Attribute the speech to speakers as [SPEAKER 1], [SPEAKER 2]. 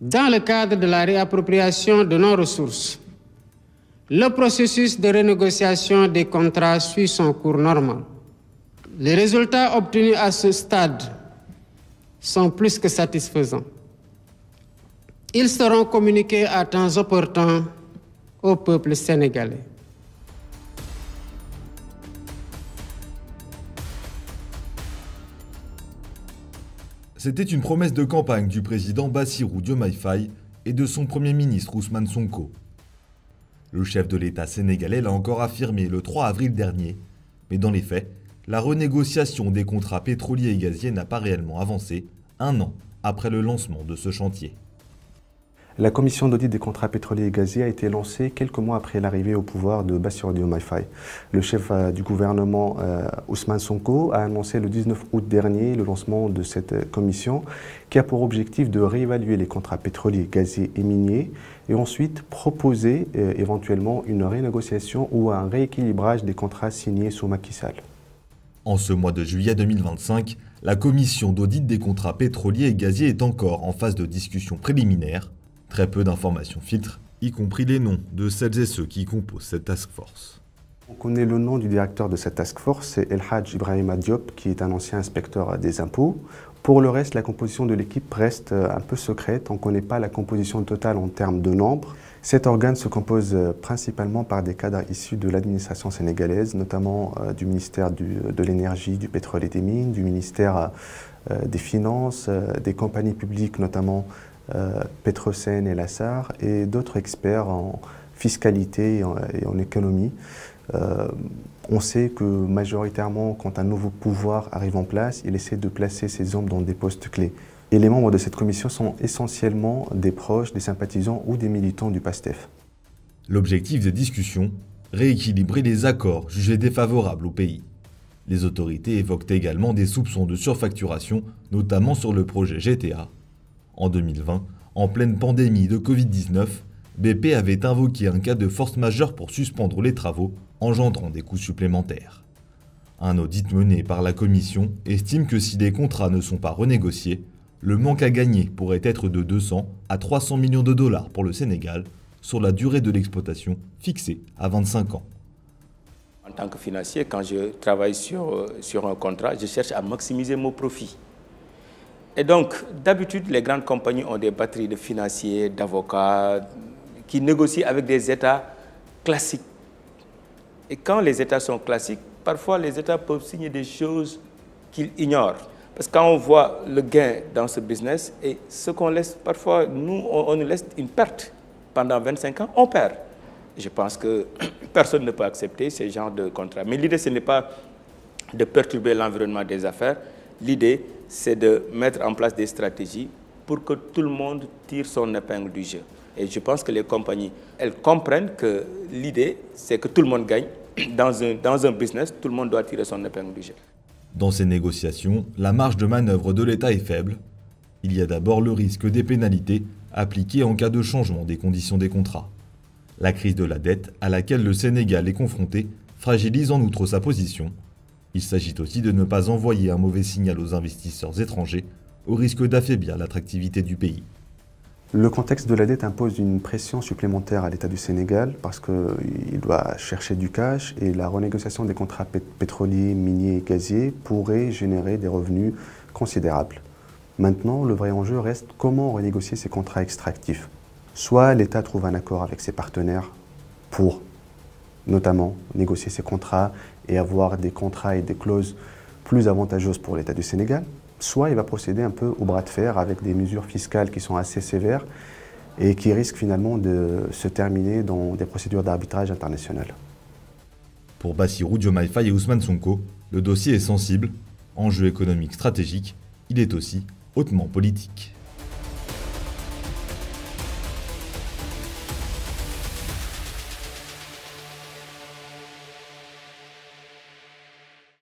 [SPEAKER 1] Dans le cadre de la réappropriation de nos ressources, le processus de renégociation des contrats suit son cours normal. Les résultats obtenus à ce stade sont plus que satisfaisants. Ils seront communiqués à temps opportun au peuple sénégalais.
[SPEAKER 2] C'était une promesse de campagne du président Bassirou Diomaye Faye et de son premier ministre Ousmane Sonko. Le chef de l'État sénégalais l'a encore affirmé le 3 avril dernier, mais dans les faits, la renégociation des contrats pétroliers et gaziers n'a pas réellement avancé, un an après le lancement de ce chantier.
[SPEAKER 3] La commission d'audit des contrats pétroliers et gaziers a été lancée quelques mois après l'arrivée au pouvoir de Bassirou Diomaye Faye. Le chef du gouvernement, Ousmane Sonko, a annoncé le 19 août dernier le lancement de cette commission qui a pour objectif de réévaluer les contrats pétroliers, gaziers et miniers et ensuite proposer éventuellement une renégociation ou un rééquilibrage des contrats signés sous Macky Sall.
[SPEAKER 2] En ce mois de juillet 2025, la commission d'audit des contrats pétroliers et gaziers est encore en phase de discussion préliminaire. Très peu d'informations filtrent, y compris les noms de celles et ceux qui composent cette task force.
[SPEAKER 3] On connaît le nom du directeur de cette task force, c'est El Hadj Ibrahima Diop, qui est un ancien inspecteur des impôts. Pour le reste, la composition de l'équipe reste un peu secrète. On ne connaît pas la composition totale en termes de nombre. Cet organe se compose principalement par des cadres issus de l'administration sénégalaise, notamment du ministère de l'Énergie, du Pétrole et des Mines, du ministère des Finances, des compagnies publiques, notamment Petrosen et Lassar, et d'autres experts en fiscalité et en économie. On sait que majoritairement, quand un nouveau pouvoir arrive en place, il essaie de placer ses hommes dans des postes clés. Et les membres de cette commission sont essentiellement des proches, des sympathisants ou des militants du PASTEF.
[SPEAKER 2] L'objectif des discussions, rééquilibrer les accords jugés défavorables au pays. Les autorités évoquent également des soupçons de surfacturation, notamment sur le projet GTA. En 2020, en pleine pandémie de Covid-19, BP avait invoqué un cas de force majeure pour suspendre les travaux, engendrant des coûts supplémentaires. Un audit mené par la commission estime que si les contrats ne sont pas renégociés, le manque à gagner pourrait être de 200 à 300 millions de dollars pour le Sénégal sur la durée de l'exploitation fixée à 25 ans.
[SPEAKER 4] En tant que financier, quand je travaille sur un contrat, je cherche à maximiser mon profit. Et donc, d'habitude, les grandes compagnies ont des batteries de financiers, d'avocats, qui négocient avec des États classiques. Et quand les États sont classiques, parfois les États peuvent signer des choses qu'ils ignorent. Parce que quand on voit le gain dans ce business, et ce qu'on laisse, parfois, nous, on nous laisse une perte. Pendant 25 ans, on perd. Je pense que personne ne peut accepter ce genre de contrat. Mais l'idée, ce n'est pas de perturber l'environnement des affaires. L'idée, c'est de mettre en place des stratégies pour que tout le monde tire son épingle du jeu. Et je pense que les compagnies, elles comprennent que l'idée, c'est que tout le monde gagne. Dans un business, tout le monde doit tirer son épingle du jeu.
[SPEAKER 2] Dans ces négociations, la marge de manœuvre de l'État est faible. Il y a d'abord le risque des pénalités appliquées en cas de changement des conditions des contrats. La crise de la dette à laquelle le Sénégal est confronté fragilise en outre sa position. Il s'agit aussi de ne pas envoyer un mauvais signal aux investisseurs étrangers, au risque d'affaiblir l'attractivité du pays.
[SPEAKER 3] Le contexte de la dette impose une pression supplémentaire à l'État du Sénégal parce qu'il doit chercher du cash et la renégociation des contrats pétroliers, miniers et gaziers pourrait générer des revenus considérables. Maintenant, le vrai enjeu reste comment renégocier ces contrats extractifs. Soit l'État trouve un accord avec ses partenaires pour notamment négocier ces contrats et avoir des contrats et des clauses plus avantageuses pour l'État du Sénégal, soit il va procéder un peu au bras de fer avec des mesures fiscales qui sont assez sévères et qui risquent finalement de se terminer dans des procédures d'arbitrage international.
[SPEAKER 2] Pour Bassirou Diomaye Faye et Ousmane Sonko, le dossier est sensible, enjeu économique stratégique, il est aussi hautement politique.